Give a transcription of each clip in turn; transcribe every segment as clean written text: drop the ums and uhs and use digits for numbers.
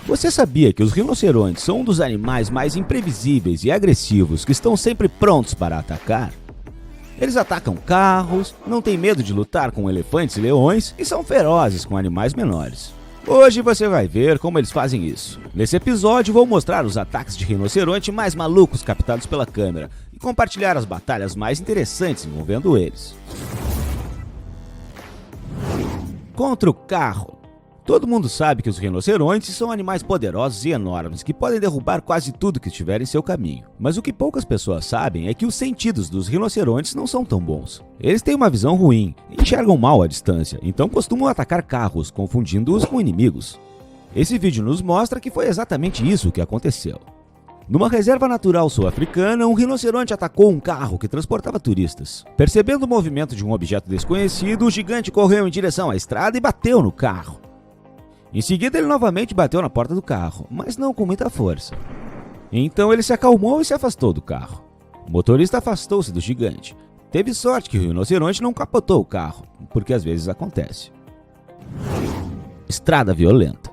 Você sabia que os rinocerontes são um dos animais mais imprevisíveis e agressivos que estão sempre prontos para atacar? Eles atacam carros, não têm medo de lutar com elefantes e leões e são ferozes com animais menores. Hoje você vai ver como eles fazem isso. Nesse episódio vou mostrar os ataques de rinoceronte mais malucos captados pela câmera e compartilhar as batalhas mais interessantes envolvendo eles. Contra o carro. Todo mundo sabe que os rinocerontes são animais poderosos e enormes que podem derrubar quase tudo que estiver em seu caminho. Mas o que poucas pessoas sabem é que os sentidos dos rinocerontes não são tão bons. Eles têm uma visão ruim, enxergam mal à distância, então costumam atacar carros, confundindo-os com inimigos. Esse vídeo nos mostra que foi exatamente isso que aconteceu. Numa reserva natural sul-africana, um rinoceronte atacou um carro que transportava turistas. Percebendo o movimento de um objeto desconhecido, o gigante correu em direção à estrada e bateu no carro. Em seguida, ele novamente bateu na porta do carro, mas não com muita força. Então ele se acalmou e se afastou do carro. O motorista afastou-se do gigante. Teve sorte que o rinoceronte não capotou o carro, porque às vezes acontece. Estrada violenta.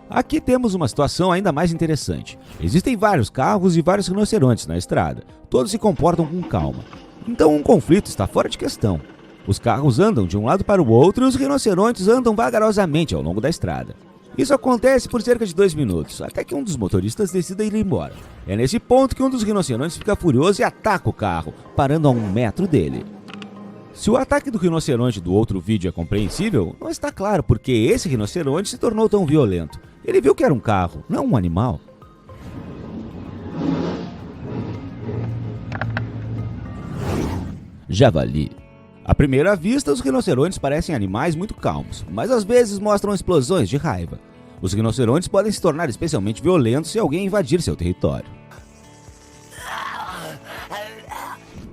Aqui temos uma situação ainda mais interessante. Existem vários carros e vários rinocerontes na estrada. Todos se comportam com calma. Então um conflito está fora de questão. Os carros andam de um lado para o outro e os rinocerontes andam vagarosamente ao longo da estrada. Isso acontece por cerca de 2 minutos, até que um dos motoristas decida ir embora. É nesse ponto que um dos rinocerontes fica furioso e ataca o carro, parando a 1 metro dele. Se o ataque do rinoceronte do outro vídeo é compreensível, não está claro porque esse rinoceronte se tornou tão violento. Ele viu que era um carro, não um animal. Javali. À primeira vista, os rinocerontes parecem animais muito calmos, mas às vezes mostram explosões de raiva. Os rinocerontes podem se tornar especialmente violentos se alguém invadir seu território.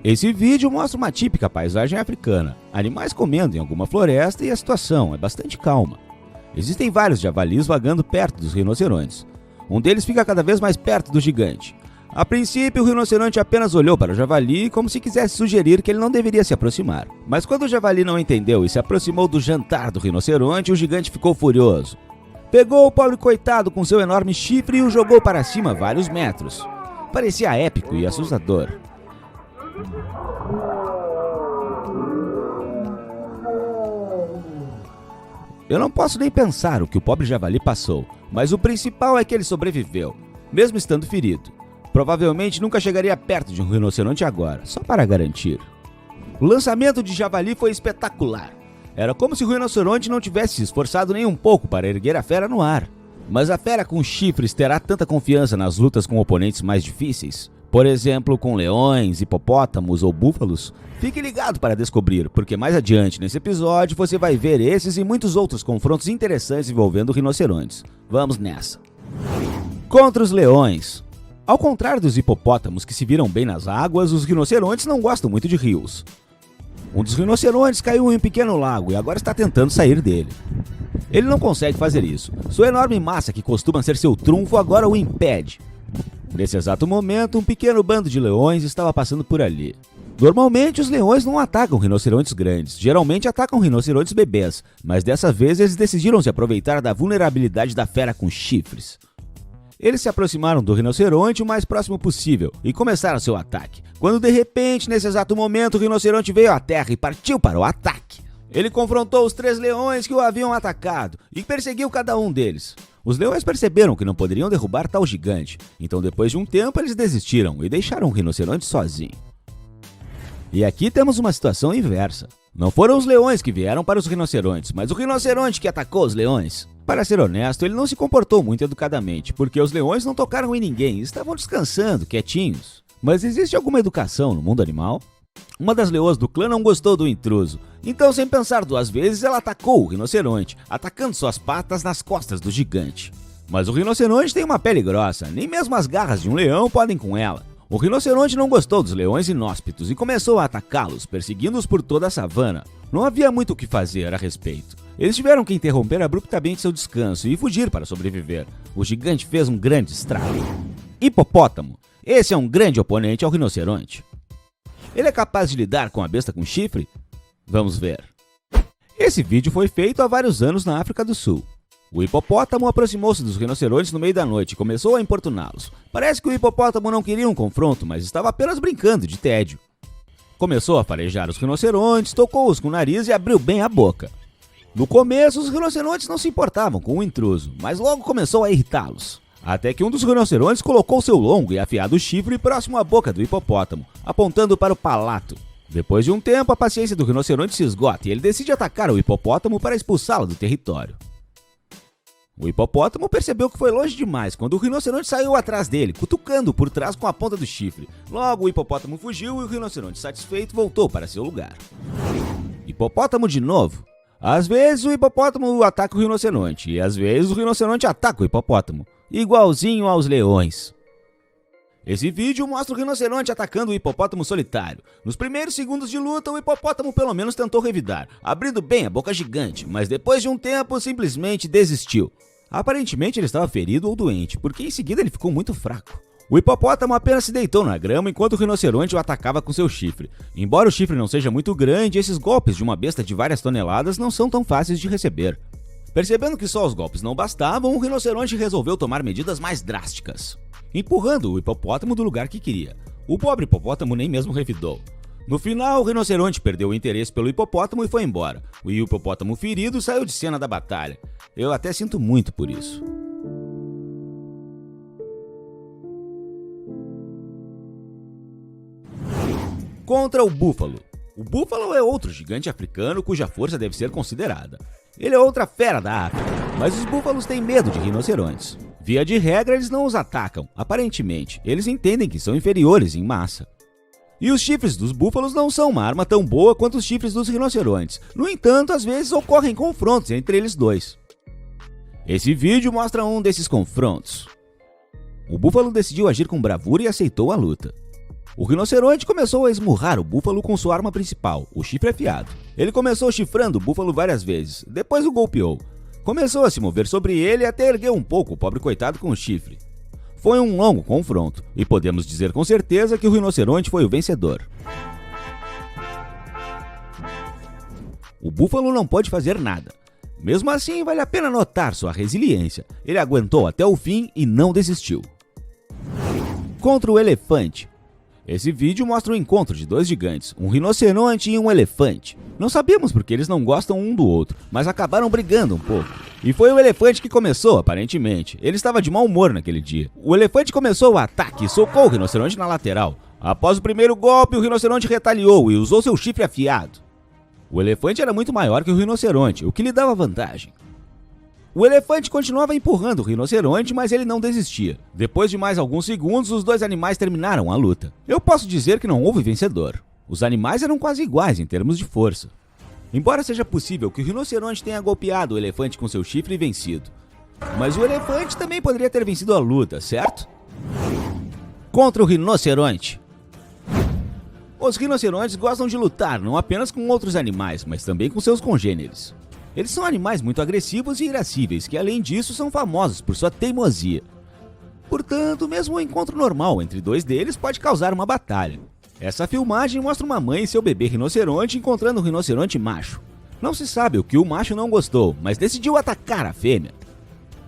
Esse vídeo mostra uma típica paisagem africana, animais comendo em alguma floresta e a situação é bastante calma. Existem vários javalis vagando perto dos rinocerontes. Um deles fica cada vez mais perto do gigante. A princípio, o rinoceronte apenas olhou para o javali como se quisesse sugerir que ele não deveria se aproximar. Mas quando o javali não entendeu e se aproximou do jantar do rinoceronte, o gigante ficou furioso. Pegou o pobre coitado com seu enorme chifre e o jogou para cima vários metros. Parecia épico e assustador. Eu não posso nem pensar o que o pobre javali passou, mas o principal é que ele sobreviveu, mesmo estando ferido. Provavelmente nunca chegaria perto de um rinoceronte agora, só para garantir. O lançamento de javali foi espetacular. Era como se o rinoceronte não tivesse se esforçado nem um pouco para erguer a fera no ar. Mas a fera com chifres terá tanta confiança nas lutas com oponentes mais difíceis? Por exemplo, com leões, hipopótamos ou búfalos? Fique ligado para descobrir, porque mais adiante nesse episódio você vai ver esses e muitos outros confrontos interessantes envolvendo rinocerontes. Vamos nessa. Contra os leões. Ao contrário dos hipopótamos que se viram bem nas águas, os rinocerontes não gostam muito de rios. Um dos rinocerontes caiu em um pequeno lago e agora está tentando sair dele. Ele não consegue fazer isso. Sua enorme massa, que costuma ser seu trunfo, agora o impede. Nesse exato momento, um pequeno bando de leões estava passando por ali. Normalmente, os leões não atacam rinocerontes grandes, geralmente atacam rinocerontes bebês, mas dessa vez eles decidiram se aproveitar da vulnerabilidade da fera com chifres. Eles se aproximaram do rinoceronte o mais próximo possível e começaram seu ataque, quando de repente, nesse exato momento, o rinoceronte veio à terra e partiu para o ataque. Ele confrontou os 3 leões que o haviam atacado e perseguiu cada um deles. Os leões perceberam que não poderiam derrubar tal gigante, então depois de um tempo eles desistiram e deixaram o rinoceronte sozinho. E aqui temos uma situação inversa. Não foram os leões que vieram para os rinocerontes, mas o rinoceronte que atacou os leões. Para ser honesto, ele não se comportou muito educadamente, porque os leões não tocaram em ninguém e estavam descansando, quietinhos. Mas existe alguma educação no mundo animal? Uma das leoas do clã não gostou do intruso, então sem pensar 2 vezes ela atacou o rinoceronte, atacando suas patas nas costas do gigante. Mas o rinoceronte tem uma pele grossa, nem mesmo as garras de um leão podem com ela. O rinoceronte não gostou dos leões inóspitos e começou a atacá-los, perseguindo-os por toda a savana. Não havia muito o que fazer a respeito. Eles tiveram que interromper abruptamente seu descanso e fugir para sobreviver. O gigante fez um grande estrago. Hipopótamo. Esse é um grande oponente ao rinoceronte. Ele é capaz de lidar com a besta com chifre? Vamos ver. Esse vídeo foi feito há vários anos na África do Sul. O hipopótamo aproximou-se dos rinocerontes no meio da noite e começou a importuná-los. Parece que o hipopótamo não queria um confronto, mas estava apenas brincando de tédio. Começou a farejar os rinocerontes, tocou-os com o nariz e abriu bem a boca. No começo, os rinocerontes não se importavam com o intruso, mas logo começou a irritá-los. Até que um dos rinocerontes colocou seu longo e afiado chifre próximo à boca do hipopótamo, apontando para o palato. Depois de um tempo, a paciência do rinoceronte se esgota e ele decide atacar o hipopótamo para expulsá-lo do território. O hipopótamo percebeu que foi longe demais quando o rinoceronte saiu atrás dele, cutucando por trás com a ponta do chifre. Logo, o hipopótamo fugiu e o rinoceronte, satisfeito, voltou para seu lugar. Hipopótamo de novo. Às vezes o hipopótamo ataca o rinoceronte e às vezes o rinoceronte ataca o hipopótamo, igualzinho aos leões. Esse vídeo mostra o rinoceronte atacando o hipopótamo solitário. Nos primeiros segundos de luta, o hipopótamo pelo menos tentou revidar, abrindo bem a boca gigante, mas depois de um tempo simplesmente desistiu. Aparentemente ele estava ferido ou doente, porque em seguida ele ficou muito fraco. O hipopótamo apenas se deitou na grama enquanto o rinoceronte o atacava com seu chifre. Embora o chifre não seja muito grande, esses golpes de uma besta de várias toneladas não são tão fáceis de receber. Percebendo que só os golpes não bastavam, o rinoceronte resolveu tomar medidas mais drásticas, empurrando o hipopótamo do lugar que queria. O pobre hipopótamo nem mesmo revidou. No final, o rinoceronte perdeu o interesse pelo hipopótamo e foi embora. O hipopótamo ferido saiu de cena da batalha. Eu até sinto muito por isso. Contra o búfalo. O búfalo é outro gigante africano cuja força deve ser considerada. Ele é outra fera da África, mas os búfalos têm medo de rinocerontes. Via de regra, eles não os atacam. Aparentemente, eles entendem que são inferiores em massa. E os chifres dos búfalos não são uma arma tão boa quanto os chifres dos rinocerontes. No entanto, às vezes ocorrem confrontos entre eles dois. Esse vídeo mostra um desses confrontos. O búfalo decidiu agir com bravura e aceitou a luta. O rinoceronte começou a esmurrar o búfalo com sua arma principal, o chifre afiado. Ele começou chifrando o búfalo várias vezes, depois o golpeou. Começou a se mover sobre ele até erguer um pouco o pobre coitado com o chifre. Foi um longo confronto, e podemos dizer com certeza que o rinoceronte foi o vencedor. O búfalo não pode fazer nada. Mesmo assim, vale a pena notar sua resiliência. Ele aguentou até o fim e não desistiu. Contra o elefante. Esse vídeo mostra o encontro de dois gigantes, um rinoceronte e um elefante. Não sabemos porque eles não gostam um do outro, mas acabaram brigando um pouco. E foi o elefante que começou, aparentemente. Ele estava de mau humor naquele dia. O elefante começou o ataque e socou o rinoceronte na lateral. Após o primeiro golpe, o rinoceronte retaliou e usou seu chifre afiado. O elefante era muito maior que o rinoceronte, o que lhe dava vantagem. O elefante continuava empurrando o rinoceronte, mas ele não desistia. Depois de mais alguns segundos, os dois animais terminaram a luta. Eu posso dizer que não houve vencedor. Os animais eram quase iguais em termos de força. Embora seja possível que o rinoceronte tenha golpeado o elefante com seu chifre e vencido. Mas o elefante também poderia ter vencido a luta, certo? Contra o rinoceronte. Os rinocerontes gostam de lutar não apenas com outros animais, mas também com seus congêneres. Eles são animais muito agressivos e irascíveis, que além disso são famosos por sua teimosia. Portanto, mesmo um encontro normal entre dois deles pode causar uma batalha. Essa filmagem mostra uma mãe e seu bebê rinoceronte encontrando um rinoceronte macho. Não se sabe o que o macho não gostou, mas decidiu atacar a fêmea.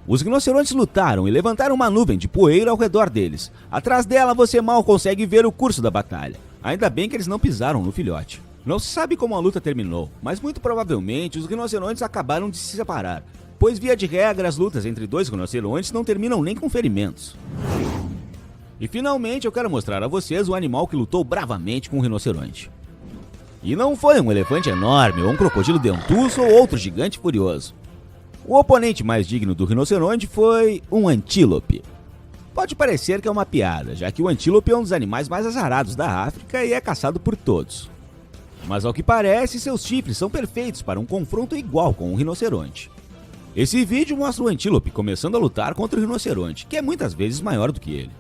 Os rinocerontes lutaram e levantaram uma nuvem de poeira ao redor deles. Atrás dela você mal consegue ver o curso da batalha. Ainda bem que eles não pisaram no filhote. Não se sabe como a luta terminou, mas muito provavelmente os rinocerontes acabaram de se separar, pois via de regra as lutas entre dois rinocerontes não terminam nem com ferimentos. E finalmente eu quero mostrar a vocês o animal que lutou bravamente com o rinoceronte. E não foi um elefante enorme, ou um crocodilo dentuço ou outro gigante furioso. O oponente mais digno do rinoceronte foi um antílope. Pode parecer que é uma piada, já que o antílope é um dos animais mais azarados da África e é caçado por todos. Mas ao que parece, seus chifres são perfeitos para um confronto igual com um rinoceronte. Esse vídeo mostra o antílope começando a lutar contra o rinoceronte, que é muitas vezes maior do que ele.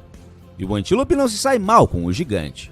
E o antílope não se sai mal com o gigante.